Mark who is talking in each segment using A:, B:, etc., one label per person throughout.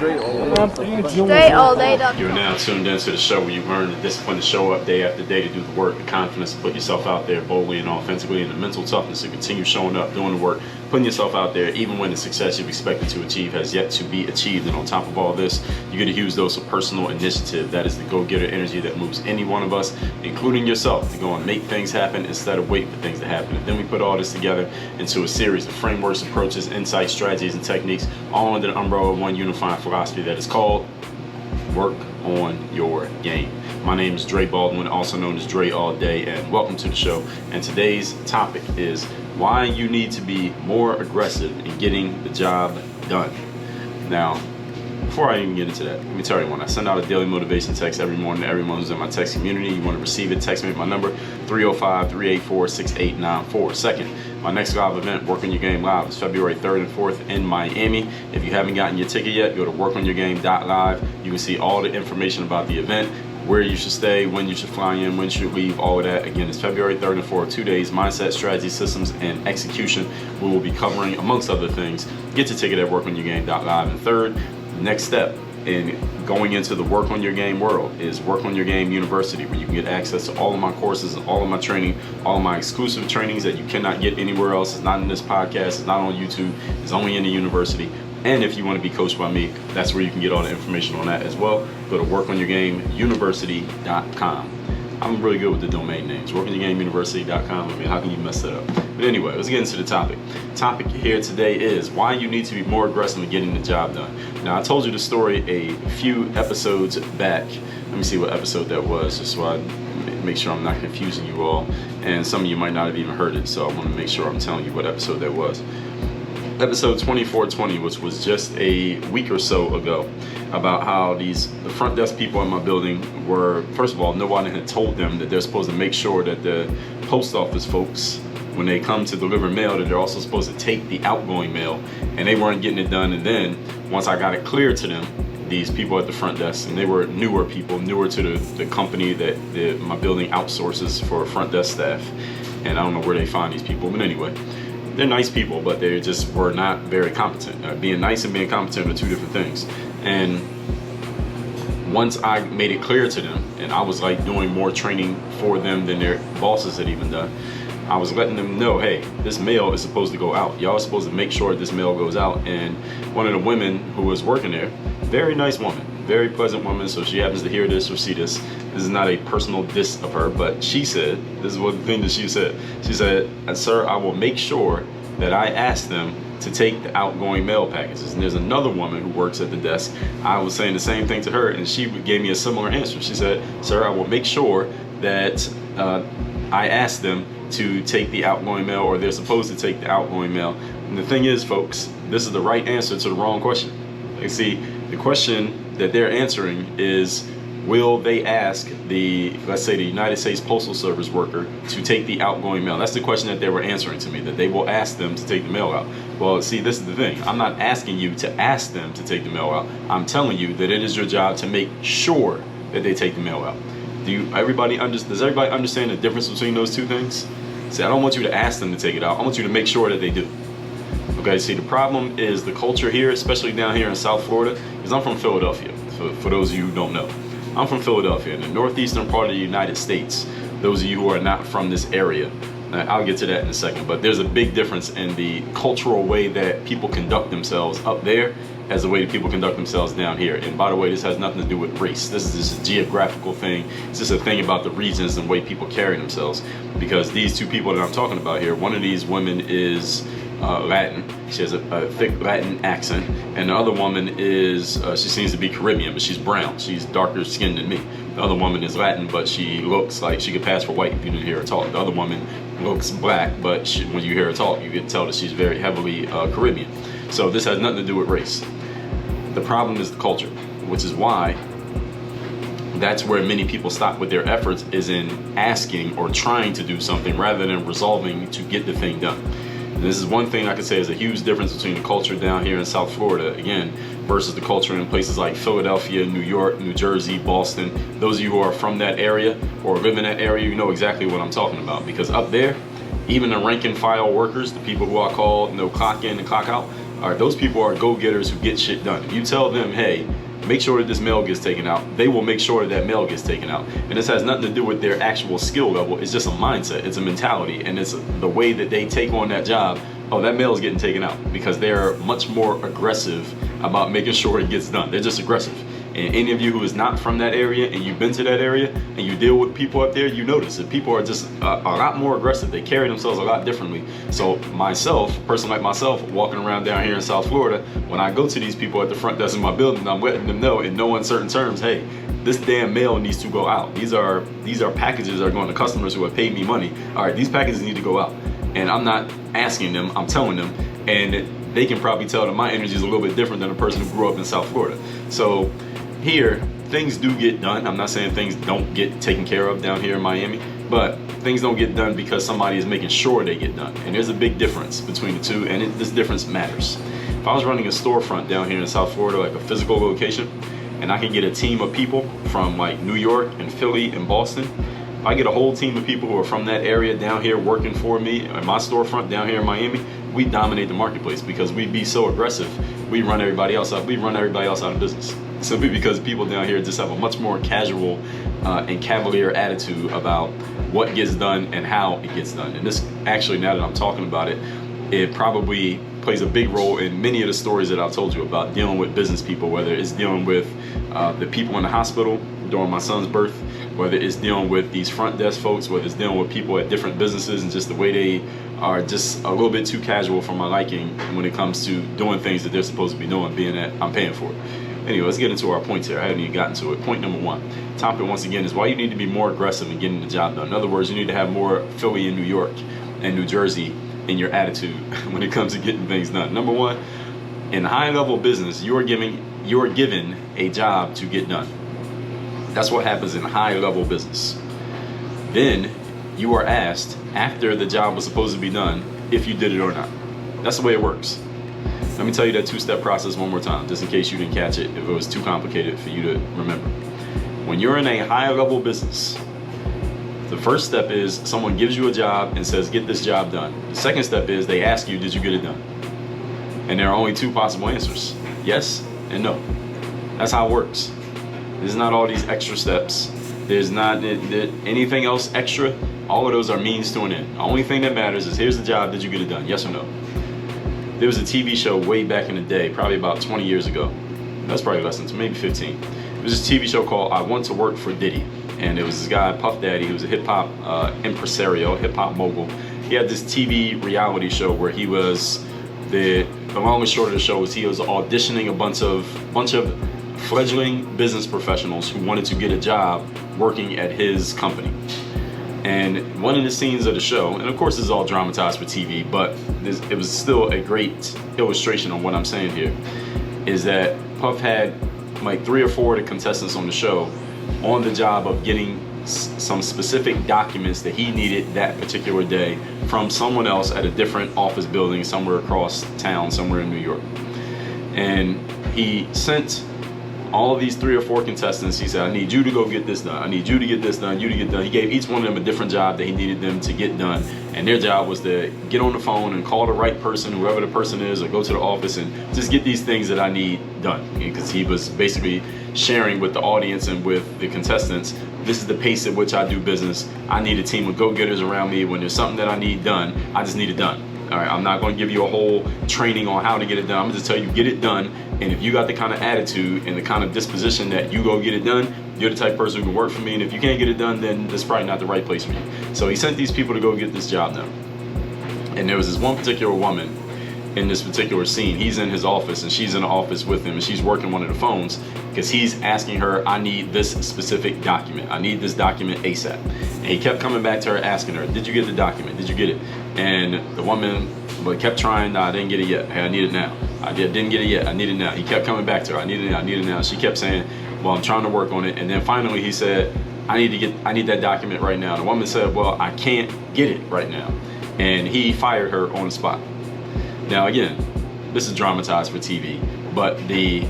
A: Straight all day.
B: You're now tuned into the show where you learn the discipline to show up day after day, to do the work, the confidence to put yourself out there boldly and authentically, and the mental toughness to continue showing up, doing the work, putting yourself out there, even when the success you've expected to achieve has yet to be achieved. And on top of all this, you get a huge dose of personal initiative. That is the go-getter energy that moves any one of us, including yourself, to go and make things happen instead of waiting for things to happen. And then we put all this together into a series of frameworks, approaches, insights, strategies, and techniques, all under the umbrella of one unifying philosophy that is called work on your game. My name is Baldwin, also known as Dre All Day, and welcome to the show. And today's topic is why you need to be more aggressive in getting the job done. Now, before I even get into that, let me tell everyone, I send out a daily motivation text every morning to everyone who's in my text community. You want to receive it, text me at my number, 305-384-6894. Second, my next live event, Work on Your Game Live, is February 3rd and 4th in Miami. If you haven't gotten your ticket yet, go to workonyourgame.live. You can see all the information about the event, where you should stay, when you should fly in, when you should leave, all of that. Again, it's February 3rd and 4th, 2 days, mindset, strategy, systems, and execution. We will be covering, amongst other things. Get your ticket at workonyourgame.live. And third, next step in going into the Work on Your Game world is Work on Your Game University, where you can get access to all of my courses and all of my training, all of my exclusive trainings that you cannot get anywhere else. It's not in this podcast, it's not on YouTube, it's only in the university. And if you want to be coached by me, that's where you can get all the information on that as well. Go to workonyourgameuniversity.com. I'm really good with the domain names. Workonyourgameuniversity.com. I mean, how can you mess that up? But anyway, let's get into the topic. Topic here today is why you need to be more aggressive in getting the job done. Now, I told you the story a few episodes back. Let me see what episode that was, just so I make sure I'm not confusing you all. And some of you might not have even heard it, so I want to make sure I'm telling you what episode that was. Episode 2420, which was just a week or so ago, about how the front desk people in my building were, first of all, no one had told them that they're supposed to make sure that the post office folks, when they come to deliver mail, that they're also supposed to take the outgoing mail, and they weren't getting it done. And then once I got it clear to them, these people at the front desk, and they were newer people, newer to the company that my building outsources for front desk staff, and I don't know where they find these people, but anyway, they're nice people, but they just were not very competent. Being nice and being competent are two different things. And once I made it clear to them, and I was like doing more training for them than their bosses had even done, I was letting them know, hey, this mail is supposed to go out. Y'all are supposed to make sure this mail goes out. And one of the women who was working there, very nice woman, very pleasant woman, so she happens to hear this or see this. This is not a personal diss of her, but she said, this is one thing that she said. She said, sir, I will make sure that I ask them to take the outgoing mail packages. And there's another woman who works at the desk. I was saying the same thing to her, and she gave me a similar answer. She said, sir, I will make sure that I ask them to take the outgoing mail, or they're supposed to take the outgoing mail. And the thing is, folks, this is the right answer to the wrong question. You see, the question that they're answering is, will they ask let's say the United States Postal Service worker to take the outgoing mail? That's the question that they were answering to me, that they will ask them to take the mail out. Well, see, this is the thing. I'm not asking you to ask them to take the mail out. I'm telling you that it is your job to make sure that they take the mail out. Does everybody understand the difference between those two things? See, I don't want you to ask them to take it out. I want you to make sure that they do. Okay, see, the problem is the culture here, especially down here in South Florida, because I'm from Philadelphia, for those of you who don't know. I'm from Philadelphia, in the northeastern part of the United States. Those of you who are not from this area, I'll get to that in a second, but there's a big difference in the cultural way that people conduct themselves up there as the way that people conduct themselves down here. And by the way, this has nothing to do with race. This is just a geographical thing. It's just a thing about the regions and the way people carry themselves. Because these two people that I'm talking about here, one of these women is Latin. She has a thick Latin accent, and the other woman is she seems to be Caribbean, but she's brown. She's darker skinned than me. The other woman is Latin, but she looks like she could pass for white if you didn't hear her talk. The other woman looks black, but when you hear her talk, you can tell that she's very heavily Caribbean. So this has nothing to do with race. The problem is the culture, which is why that's where many people stop with their efforts, is in asking or trying to do something rather than resolving to get the thing done. And this is one thing I could say is a huge difference between the culture down here in South Florida, again, versus the culture in places like Philadelphia, New York, New Jersey, Boston. Those of you who are from that area or live in that area, you know exactly what I'm talking about. Because up there, even the rank and file workers, the people who are called clock in and clock out, All right, those people are go-getters who get shit done. If you tell them, hey, make sure that this mail gets taken out, they will make sure that mail gets taken out. And this has nothing to do with their actual skill level. It's just a mindset, it's a mentality, and it's the way that they take on that job. Oh, that mail is getting taken out, because they're much more aggressive about making sure it gets done. They're just aggressive. And any of you who is not from that area and you've been to that area and you deal with people up there, you notice that people are just a lot more aggressive. They carry themselves a lot differently. So myself, a person like myself, walking around down here in South Florida, when I go to these people at the front desk of my building, I'm letting them know in no uncertain terms, hey, this damn mail needs to go out. These are packages that are going to customers who have paid me money. All right, these packages need to go out. And I'm not asking them, I'm telling them. And they can probably tell that my energy is a little bit different than a person who grew up in South Florida. So here, things do get done. I'm not saying things don't get taken care of down here in Miami, but things don't get done because somebody is making sure they get done. And there's a big difference between the two, and this difference matters. If I was running a storefront down here in South Florida, like a physical location, and I could get a team of people from like New York and Philly and Boston, if I get a whole team of people who are from that area down here working for me in my storefront down here in Miami, we dominate the marketplace because we'd be so aggressive. We run everybody else out. We run everybody else out of business. Simply because people down here just have a much more casual and cavalier attitude about what gets done and how it gets done. And this actually, now that I'm talking about it, it probably plays a big role in many of the stories that I've told you about dealing with business people, whether it's dealing with the people in the hospital during my son's birth, whether it's dealing with these front desk folks, whether it's dealing with people at different businesses and just the way they are just a little bit too casual for my liking when it comes to doing things that they're supposed to be doing, being that I'm paying for it. Anyway, let's get into our points here. I haven't even gotten to it. Point number one. Topic, once again, is why you need to be more aggressive in getting the job done. In other words, you need to have more Philly and New York and New Jersey in your attitude when it comes to getting things done. Number one, in high-level business, you are given a job to get done. That's what happens in high-level business. Then you are asked, after the job was supposed to be done, if you did it or not. That's the way it works. Let me tell you that two-step process one more time, just in case you didn't catch it, if it was too complicated for you to remember. When you're in a high-level business, the first step is someone gives you a job and says, get this job done. The second step is they ask you, did you get it done? And there are only two possible answers, yes and no. That's how it works. There's not all these extra steps. There's not anything else extra. All of those are means to an end. The only thing that matters is, here's the job, did you get it done, yes or no? There was a TV show way back in the day, probably about 20 years ago. That's probably less than, maybe 15. It was this TV show called I Want to Work for Diddy. And it was this guy, Puff Daddy, who was a hip-hop impresario, hip-hop mogul. He had this TV reality show where he was, the long and short of the show was he was auditioning a bunch of fledgling business professionals who wanted to get a job working at his company. And one of the scenes of the show, and of course this is all dramatized for TV, but it was still a great illustration of what I'm saying here, is that Puff had like 3 or 4 of the contestants on the show on the job of getting some specific documents that he needed that particular day from someone else at a different office building somewhere across town, somewhere in New York. And he sent all of these 3 or 4 contestants, he said, I need you to go get this done. I need you to get this done, you to get done. He gave each one of them a different job that he needed them to get done. And their job was to get on the phone and call the right person, whoever the person is, or go to the office and just get these things that I need done. Because he was basically sharing with the audience and with the contestants, this is the pace at which I do business. I need a team of go-getters around me. When there's something that I need done, I just need it done. All right, I'm not going to give you a whole training on how to get it done. I'm going to just tell you, get it done. And if you got the kind of attitude and the kind of disposition that you go get it done, you're the type of person who can work for me. And if you can't get it done, then that's probably not the right place for you. So he sent these people to go get this job done. And there was this one particular woman in this particular scene. He's in his office and she's in the office with him and she's working one of the phones because he's asking her, I need this specific document. I need this document ASAP. And he kept coming back to her asking her, did you get the document? Did you get it? And the woman kept trying, nah, I didn't get it yet. Hey, I need it now. I didn't get it yet. I need it now. He kept coming back to her. I need it now. I need it now. She kept saying, well, I'm trying to work on it. And then finally he said, I need that document right now. The woman said, well, I can't get it right now. And he fired her on the spot. Now again, this is dramatized for TV, but the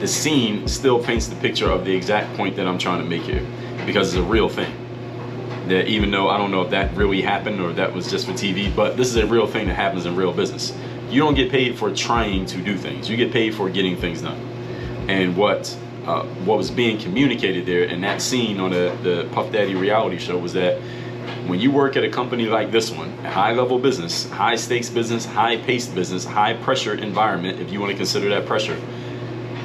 B: scene still paints the picture of the exact point that I'm trying to make here, because it's a real thing. That even though I don't know if that really happened or that was just for TV, but this is a real thing that happens in real business. You don't get paid for trying to do things. You get paid for getting things done. And what was being communicated there in that scene on the Puff Daddy reality show was that when you work at a company like this one, a high-level business, high-stakes business, high-paced business, high-pressure environment, if you want to consider that pressure,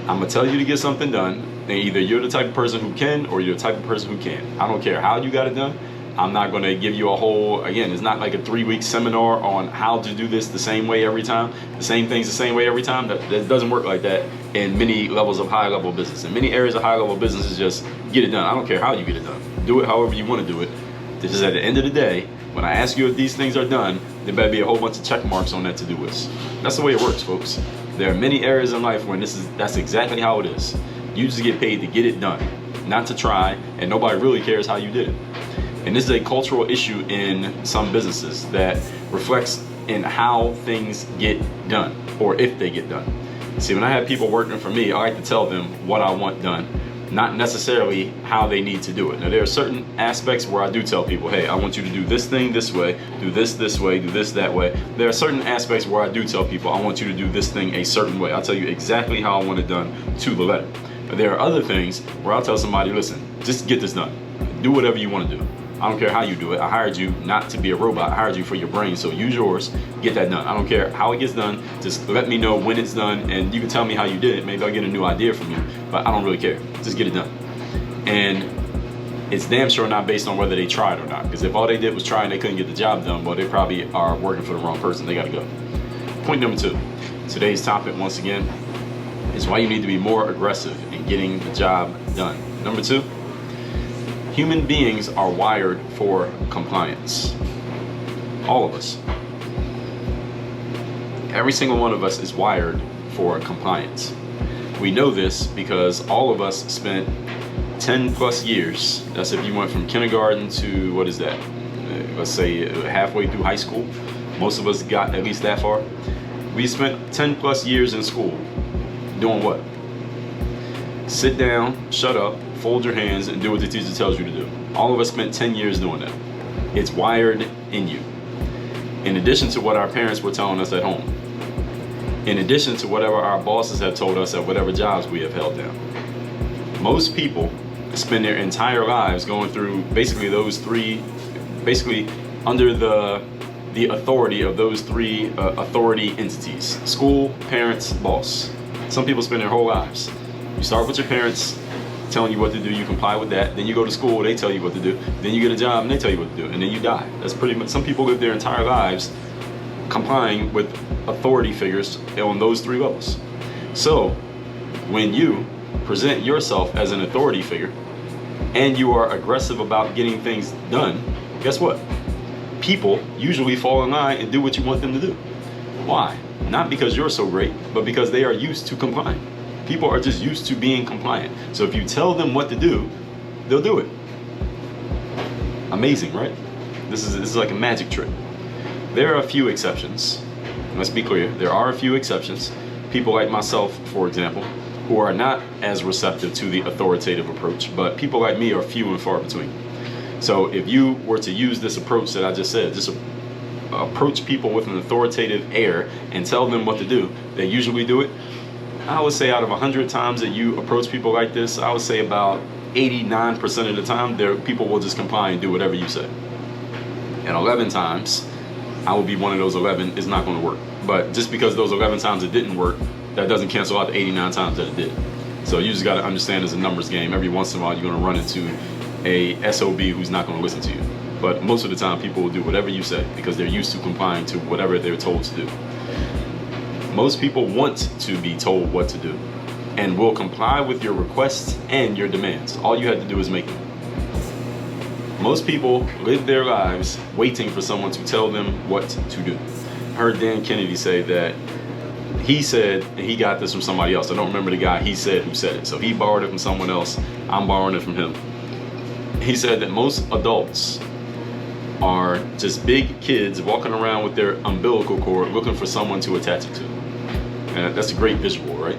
B: I'm going to tell you to get something done, and either you're the type of person who can or you're the type of person who can't. I don't care how you got it done. I'm not going to give you a whole, again, it's not like a 3-week seminar on how to do this the same way every time, the same things the same way every time. That doesn't work like that in many levels of high-level business. In many areas of high-level business is just get it done. I don't care how you get it done. Do it however you want to do it. This is at the end of the day, when I ask you if these things are done, there better be a whole bunch of check marks on that to-do list. That's the way it works, folks. There are many areas in life when that's exactly how it is. You just get paid to get it done, not to try, and nobody really cares how you did it. And this is a cultural issue in some businesses that reflects in how things get done, or if they get done. See, when I have people working for me, I like to tell them what I want done, not necessarily how they need to do it. Now, there are certain aspects where I do tell people, hey, I want you to do this thing this way, do this way, do this that way. There are certain aspects where I do tell people, I want you to do this thing a certain way. I'll tell you exactly how I want it done to the letter. But there are other things where I'll tell somebody, listen, just get this done. Do whatever you want to do. I don't care how you do it. I hired you not to be a robot. I hired you for your brain, so use yours, get that done. I don't care how it gets done. Just let me know when it's done, and you can tell me how you did it. Maybe I'll get a new idea from you, but I don't really care. Just get it done. And it's damn sure not based on whether they tried or not, because if all they did was try and they couldn't get the job done, well, they probably are working for the wrong person. They got to go. Point number 2. Today's topic, once again, is why you need to be more aggressive in getting the job done. Number 2. Human beings are wired for compliance. All of us. Every single one of us is wired for compliance. We know this because all of us spent 10 plus years. That's if you went from kindergarten to, what is that? Let's say halfway through high school. Most of us got at least that far. We spent 10 plus years in school. Doing what? Sit down, shut up, fold your hands, and do what the teacher tells you to do. All of us spent 10 years doing that. It's wired in you. In addition to what our parents were telling us at home. In addition to whatever our bosses have told us at whatever jobs we have held down. Most people spend their entire lives going through basically those three, basically under the authority of those three authority entities: school, parents, boss. Some people spend their whole lives. You start with your parents telling you what to do, you comply with that. Then you go to school, they tell you what to do. Then you get a job and they tell you what to do, and then you die. That's pretty much, some people live their entire lives complying with authority figures on those 3 levels. So when you present yourself as an authority figure and you are aggressive about getting things done, guess what? People usually fall in line and do what you want them to do. Why? Not because you're so great, but because they are used to complying. People are just used to being compliant. So if you tell them what to do, they'll do it. Amazing, right? This is like a magic trick. There are a few exceptions. Let's be clear. There are a few exceptions. People like myself, for example, who are not as receptive to the authoritative approach, but people like me are few and far between. So if you were to use this approach that I just said, just approach people with an authoritative air and tell them what to do, they usually do it. I would say out of 100 times that you approach people like this, I would say about 89% of the time, people will just comply and do whatever you say. And 11 times, I will be one of those 11, it's not going to work. But just because those 11 times it didn't work, that doesn't cancel out the 89 times that it did. So you just got to understand it's a numbers game. Every once in a while, you're going to run into a SOB who's not going to listen to you. But most of the time, people will do whatever you say because they're used to complying to whatever they're told to do. Most people want to be told what to do and will comply with your requests and your demands. All you have to do is make them. Most people live their lives waiting for someone to tell them what to do. I heard Dan Kennedy say that he said, and he got this from somebody else. I don't remember the guy he said who said it. So he borrowed it from someone else. I'm borrowing it from him. He said that most adults are just big kids walking around with their umbilical cord looking for someone to attach it to. That's a great visual, right?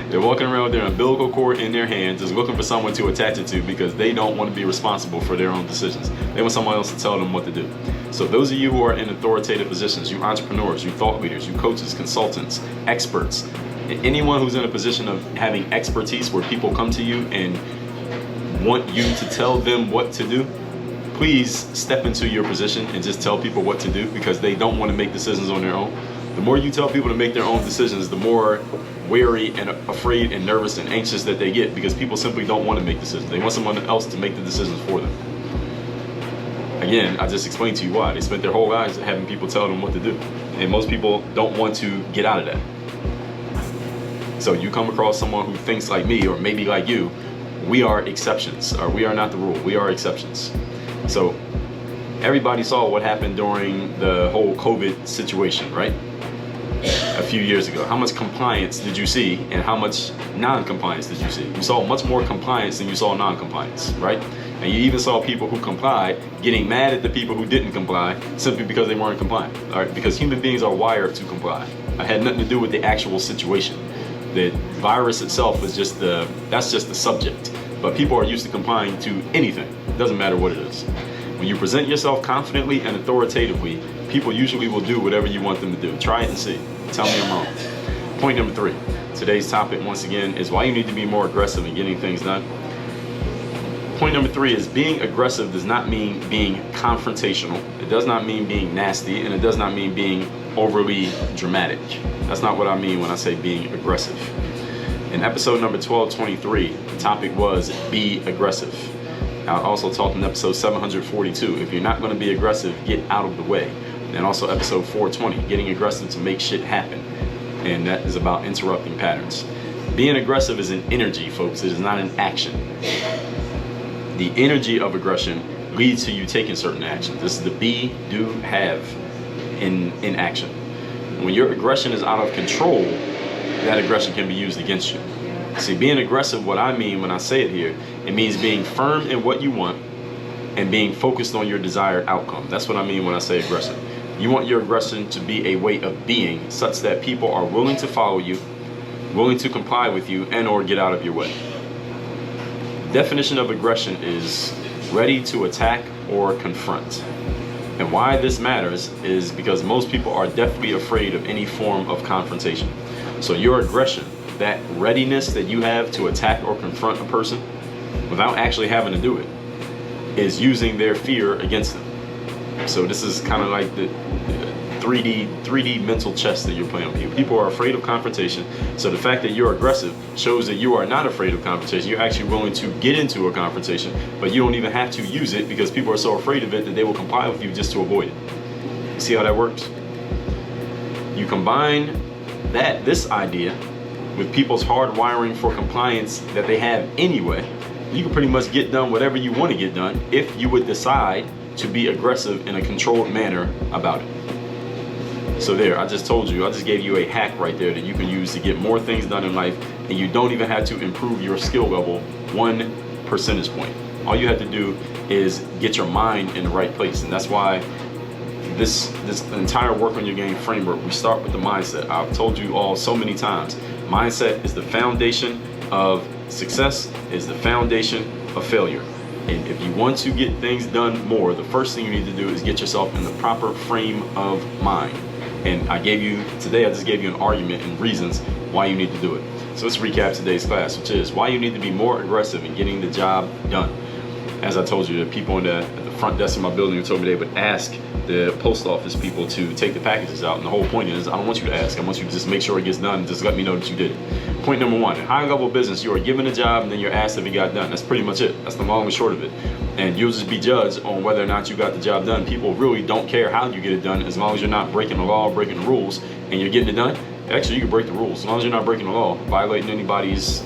B: They're walking around with their umbilical cord in their hands, just looking for someone to attach it to because they don't want to be responsible for their own decisions. They want someone else to tell them what to do. So those of you who are in authoritative positions, you entrepreneurs, you thought leaders, you coaches, consultants, experts, anyone who's in a position of having expertise where people come to you and want you to tell them what to do, please step into your position and just tell people what to do, because they don't want to make decisions on their own. The more you tell people to make their own decisions, the more wary and afraid and nervous and anxious that they get, because people simply don't want to make decisions. They want someone else to make the decisions for them. Again, I just explained to you why. They spent their whole lives having people tell them what to do. And most people don't want to get out of that. So you come across someone who thinks like me, or maybe like you, we are exceptions, or we are not the rule, we are exceptions. So everybody saw what happened during the whole COVID situation, right? A few years ago. How much compliance did you see, and how much non-compliance did you see? You saw much more compliance than you saw non-compliance, right? And you even saw people who complied getting mad at the people who didn't comply simply because they weren't compliant, all right? Because human beings are wired to comply. It had nothing to do with the actual situation. The virus itself was that's just the subject. But people are used to complying to anything. It doesn't matter what it is. When you present yourself confidently and authoritatively, people usually will do whatever you want them to do. Try it and see. Tell me I'm wrong. Point number 3. Today's topic, once again, is why you need to be more aggressive in getting things done. Point number 3 is being aggressive does not mean being confrontational. It does not mean being nasty, and it does not mean being overly dramatic. That's not what I mean when I say being aggressive. In episode number 1223, the topic was be aggressive. I also talked in episode 742, if you're not going to be aggressive, get out of the way. And also episode 420, getting aggressive to make shit happen. And that is about interrupting patterns. Being aggressive is an energy, folks. It is not an action. The energy of aggression leads to you taking certain actions. This is the be, do, have in action. When your aggression is out of control, that aggression can be used against you. See, being aggressive, what I mean when I say it here, it means being firm in what you want and being focused on your desired outcome. That's what I mean when I say aggressive. You want your aggression to be a way of being such that people are willing to follow you, willing to comply with you, and or get out of your way. The definition of aggression is ready to attack or confront. And why this matters is because most people are deathly afraid of any form of confrontation. So your aggression, that readiness that you have to attack or confront a person without actually having to do it, is using their fear against them. So this is kind of like the 3D mental chess that you're playing with people. People are afraid of confrontation. So the fact that you're aggressive shows that you are not afraid of confrontation. You're actually willing to get into a confrontation, but you don't even have to use it because people are so afraid of it that they will comply with you just to avoid it. You see how that works? You combine this idea with people's hard wiring for compliance that they have anyway, you can pretty much get done whatever you want to get done if you would decide to be aggressive in a controlled manner about it. So there, I just told you, I just gave you a hack right there that you can use to get more things done in life, and you don't even have to improve your skill level 1 percentage point. All you have to do is get your mind in the right place, and that's why this entire work on your game framework, we start with the mindset. I've told you all so many times, mindset is the foundation of success, is the foundation of failure. And if you want to get things done more, the first thing you need to do is get yourself in the proper frame of mind. And today I just gave you an argument and reasons why you need to do it. So let's recap today's class, which is why you need to be more aggressive in getting the job done. As I told you, the people at the front desk of my building who told me they would ask the post office people to take the packages out. And the whole point is, I don't want you to ask. I want you to just make sure it gets done and just let me know that you did it. Point number 1, in high level business, you are given a job and then you're asked if it got done. That's pretty much it. That's the long and short of it. And you'll just be judged on whether or not you got the job done. People really don't care how you get it done as long as you're not breaking the law, breaking the rules, and you're getting it done. Actually, you can break the rules. As long as you're not breaking the law, violating anybody's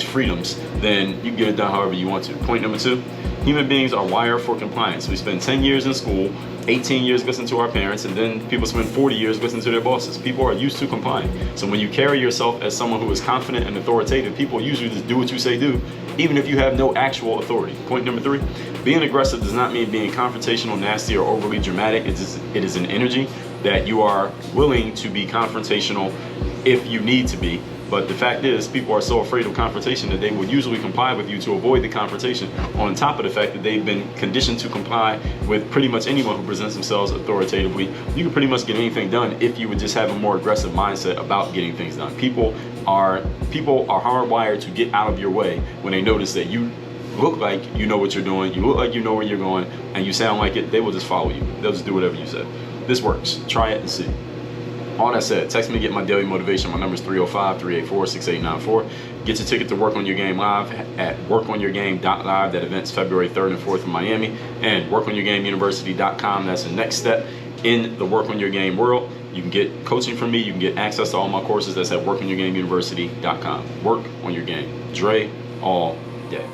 B: freedoms, then you can get it done however you want to. Point number 2, human beings are wired for compliance. We spend 10 years in school, 18 years listening to our parents, and then people spend 40 years listening to their bosses. People are used to complying. So when you carry yourself as someone who is confident and authoritative, people usually just do what you say do, even if you have no actual authority. Point number 3, being aggressive does not mean being confrontational, nasty, or overly dramatic. It is an energy that you are willing to be confrontational if you need to be. But the fact is, people are so afraid of confrontation that they will usually comply with you to avoid the confrontation, on top of the fact that they've been conditioned to comply with pretty much anyone who presents themselves authoritatively. You can pretty much get anything done if you would just have a more aggressive mindset about getting things done. People are hardwired to get out of your way when they notice that you look like you know what you're doing, you look like you know where you're going, and you sound like it. They will just follow you. They'll just do whatever you say. This works. Try it and see. All that said, text me to get my daily motivation. My number is 305-384-6894. Get your ticket to Work On Your Game Live at workonyourgame.live. That event's February 3rd and 4th in Miami. And workonyourgameuniversity.com. That's the next step in the Work On Your Game world. You can get coaching from me. You can get access to all my courses. That's at workonyourgameuniversity.com. Work on your game. Dre all day.